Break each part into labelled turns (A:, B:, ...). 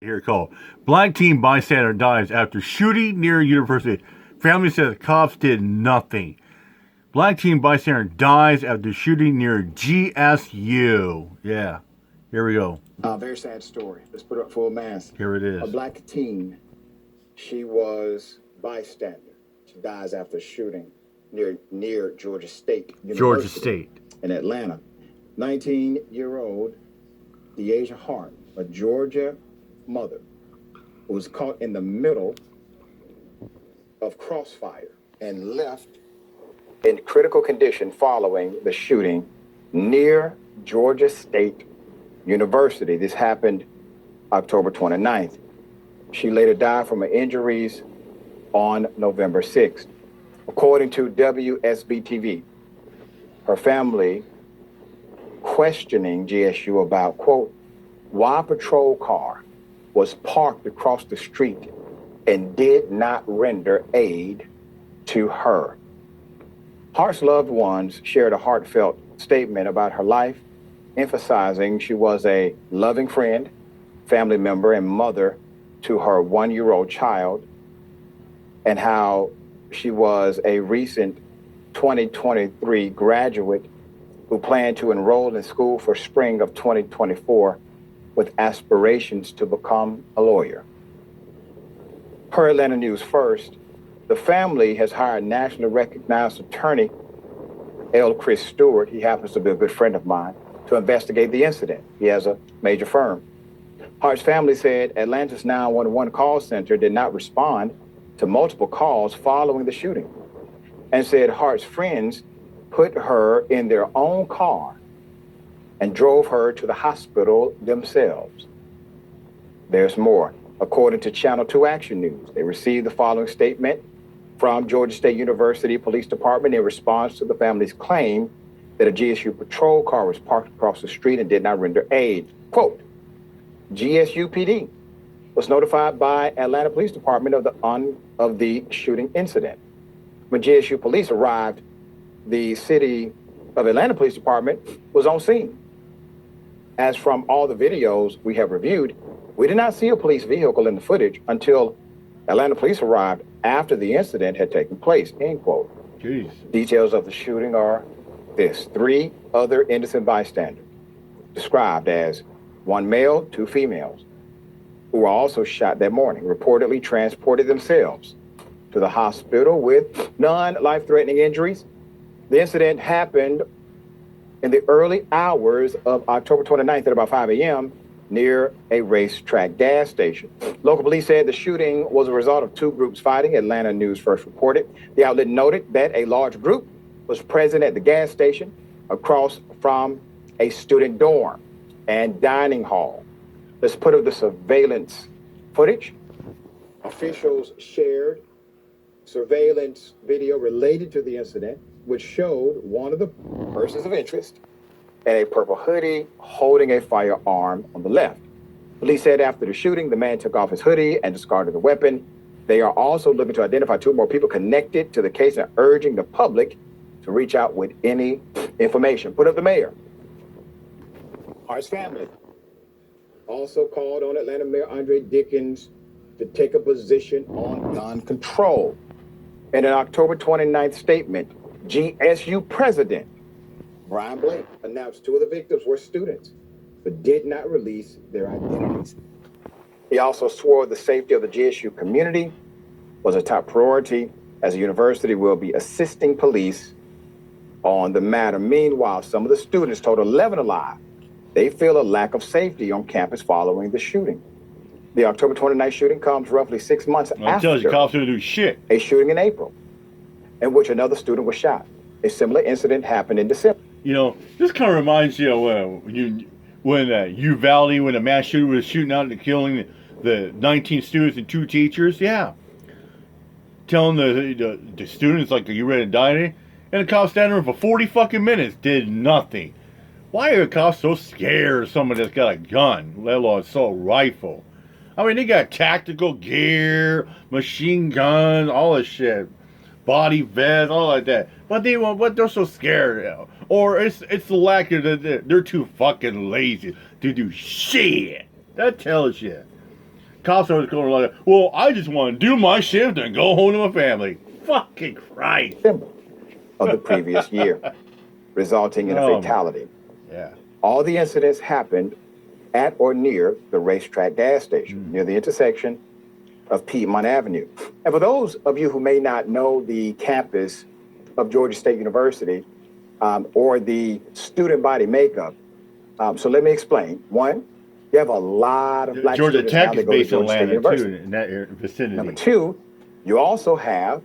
A: Here called Black Teen Bystander Dies After Shooting Near University. Family says cops did nothing. Black Teen Bystander dies after shooting near GSU. Yeah. Here we go.
B: Very sad story. Let's put it up full mass.
A: Here it is.
B: A black teen. She was bystander. She dies after shooting near Georgia State University
A: Georgia State.
B: in Atlanta. 19-year-old Deasia Hart, a Georgia mother, who was caught in the middle of crossfire and left in critical condition following the shooting near Georgia State University. This happened October 29th. She later died from her injuries on November 6th. According to WSB-TV, her family questioning GSU about, quote, why a patrol car was parked across the street and did not render aid to her. Hart's loved ones shared a heartfelt statement about her life, emphasizing she was a loving friend, family member, and mother to her 1-year-old child, and how she was a recent 2023 graduate who planned to enroll in school for spring of 2024 with aspirations to become a lawyer. Per Atlanta News First, the family has hired nationally recognized attorney L. Chris Stewart, he happens to be a good friend of mine, to investigate the incident. He has a major firm. Hart's family said Atlanta's 911 call center did not respond to multiple calls following the shooting, and said Hart's friends put her in their own car and drove her to the hospital themselves. There's more. According to Channel 2 Action News, they received the following statement from Georgia State University Police Department in response to the family's claim that a GSU patrol car was parked across the street and did not render aid. Quote, GSU PD was notified by Atlanta Police Department of the shooting incident. When GSU police arrived, the City of Atlanta Police Department was on scene. As from all the videos we have reviewed, we did not see a police vehicle in the footage until Atlanta police arrived after the incident had taken place, end quote.
A: Jeez.
B: Details of the shooting are this: 3 other innocent bystanders, described as 1 male, 2 females, who were also shot that morning, reportedly transported themselves to the hospital with non-life-threatening injuries. The incident happened in the early hours of October 29th at about 5 a.m. near a racetrack gas station. Local police said the shooting was a result of 2 groups fighting, Atlanta News First reported. The outlet noted that a large group was present at the gas station across from a student dorm and dining hall. Let's put up the surveillance footage. Officials shared surveillance video related to the incident, which showed one of the persons of interest in a purple hoodie holding a firearm on the left. Police said after the shooting, the man took off his hoodie and discarded the weapon. They are also looking to identify 2 more people connected to the case and urging the public to reach out with any information. Put up the mayor. Hart's family also called on Atlanta Mayor Andre Dickens to take a position on gun control. In an October 29th statement, GSU President Brian Blake announced 2 of the victims were students, but did not release their identities. He also swore the safety of the GSU community was a top priority, as the university will be assisting police on the matter. Meanwhile, some of the students told 11 Alive they feel a lack of safety on campus following the shooting. The October 29th shooting comes roughly 6 months after
A: You cops don't do shit.
B: a shooting in April, in which another student was shot. A similar incident happened in December.
A: You know, this kind of reminds you of when Uvalde, when a mass shooter was shooting out and killing the 19 students and 2 teachers. Yeah. Telling the students, like, you ready to die today? And the cops standing there for 40 fucking minutes, did nothing. Why are the cops so scared of someone that's got a gun, let alone assault rifle? I mean, they got tactical gear, machine guns, all this shit. Body vests, all like that. But they're so scared of. Or it's the lack of they're too fucking lazy to do shit. That tells you. cops are going like, well, I just want to do my shift and go home to my family. Fucking Christ.
B: December of the previous year, resulting in a fatality.
A: Yeah.
B: All the incidents happened at or near the racetrack gas station, near the intersection of Piedmont Avenue. And for those of you who may not know the campus of Georgia State University or the student body makeup, so let me explain. One, you have a lot of black
A: Georgia
B: students
A: Tech
B: now
A: is
B: that go to
A: based in
B: Georgia State
A: Atlanta, too,
B: University.
A: in that vicinity.
B: Number two, you also have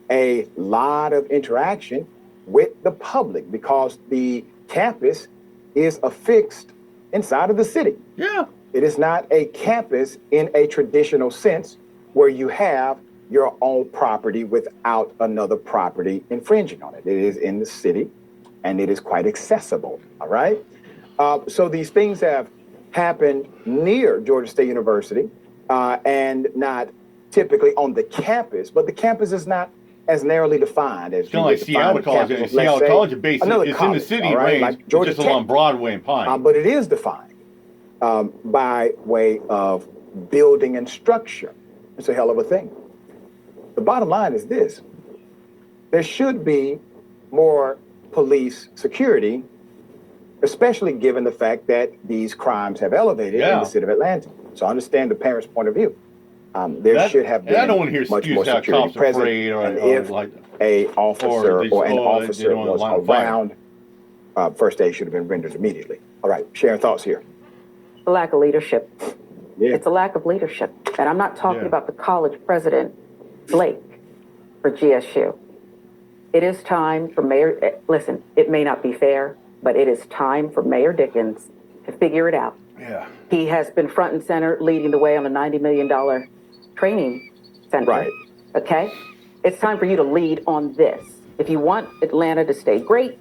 B: a lot of interaction with the public because the campus is affixed inside of the city.
A: Yeah.
B: It is not a campus in a traditional sense where you have your own property without another property infringing on it. It is in the city and it is quite accessible, all right? So these things have happened near Georgia State University and not typically on the campus, but the campus is not as narrowly defined as
A: it's kind of like Seattle College. Seattle College is based it's in the city, right? Like Georgia just along Broadway and Pine.
B: But it is defined by way of building and structure. It's a hell of a thing. The bottom line is this. There should be more police security, especially given the fact that these crimes have elevated in the city of Atlanta. So I understand the parents' point of view. There should have been
A: I don't want to hear
B: much more security present. And if an officer or an officer was around, first aid should have been rendered immediately. All right, sharing thoughts here.
C: The lack of leadership.
B: Yeah.
C: It's a lack of leadership. And I'm not talking about the college president, Blake, for GSU. It is time for Mayor, listen, it may not be fair, but it is time for Mayor Dickens to figure it out.
A: Yeah.
C: He has been front and center leading the way on a $90 million training center.
B: Right.
C: Okay? It's time for you to lead on this. If you want Atlanta to stay great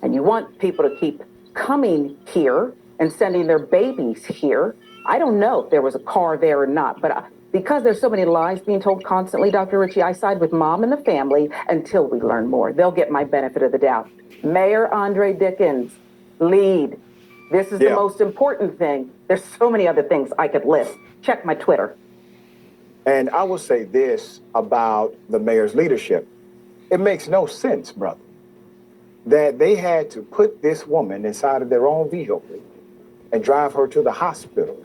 C: and you want people to keep coming here and sending their babies here, I don't know if there was a car there or not, but because there's so many lies being told constantly, Dr. Ritchie, I side with mom and the family until we learn more. They'll get my benefit of the doubt. Mayor Andre Dickens, lead. This is the most important thing. There's so many other things I could list. Check my Twitter.
B: And I will say this about the mayor's leadership. It makes no sense, brother, that they had to put this woman inside of their own vehicle and drive her to the hospital.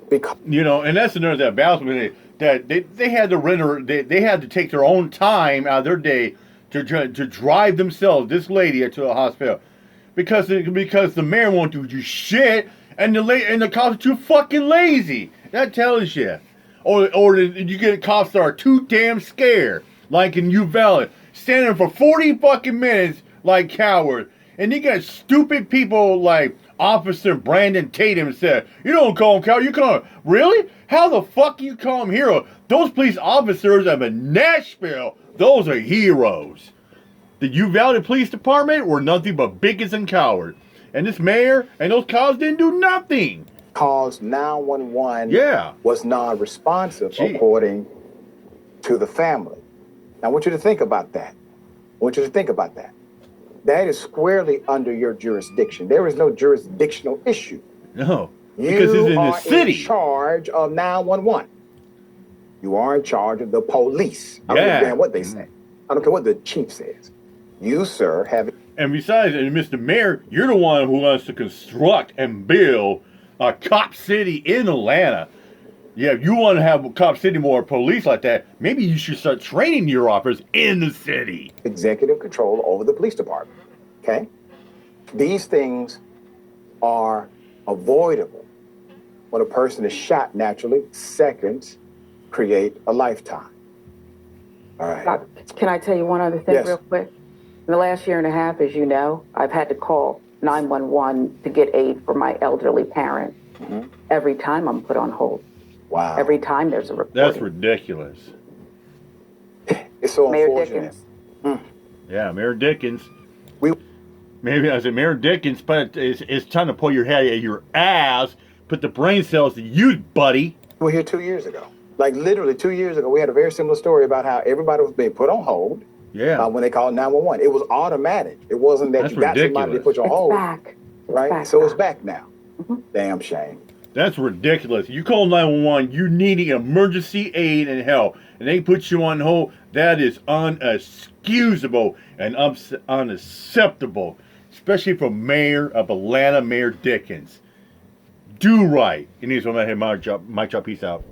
B: Because
A: and that's another thing about me, that they had to render, they had to take their own time out of their day to drive themselves, this lady, to a hospital. Because the mayor won't do shit, and the cops are too fucking lazy. That tells you. Or you get cops that are too damn scared, like in Uvalde, standing for 40 fucking minutes like cowards. And you got stupid people like Officer Brandon Tatum said, you don't call him coward, you call him, really? How the fuck you call him hero? Those police officers of Nashville, those are heroes. The Uvalde Police Department were nothing but bigots and cowards. And this mayor and those cops didn't do nothing.
B: Because 911 was non-responsive according to the family. Now, I want you to think about that. That is squarely under your jurisdiction. There is no jurisdictional issue.
A: No, because it's in the city.
B: You are in charge of 911. You are in charge of the police. I don't care what they say. I don't care what the chief says. You, sir, have...
A: And besides, Mr. Mayor, you're the one who wants to construct and build a cop city in Atlanta. Yeah, if you want to have cop city more police like that, maybe you should start training your officers in the city.
B: Executive control over the police department, okay? These things are avoidable when a person is shot naturally. Seconds create a lifetime. All right.
C: Can I tell you one other thing real quick? In the last year and a half, as you know, I've had to call 911 to get aid for my elderly parent. Mm-hmm. Every time I'm put on hold.
B: Wow.
C: Every time there's a report.
A: That's ridiculous.
B: It's so
C: Mayor
B: unfortunate.
C: Dickens.
A: Yeah, Mayor Dickens. Maybe I said Mayor Dickens, but it's time to pull your head out of your ass, put the brain cells to use, buddy.
B: We were here 2 years ago. Like literally 2 years ago, we had a very similar story about how everybody was being put on hold.
A: Yeah.
B: When they called 911. It was automatic. It wasn't that you got somebody to put you on hold.
C: Back.
B: Right?
C: Back
B: so
C: now.
B: it's back now. Mm-hmm. Damn shame.
A: That's ridiculous. You call 911, you needing emergency aid and help, and they put you on hold. That is unexcusable and unacceptable, especially from Mayor of Atlanta, Mayor Dickens. Do right. And here's one I had my job. Peace out.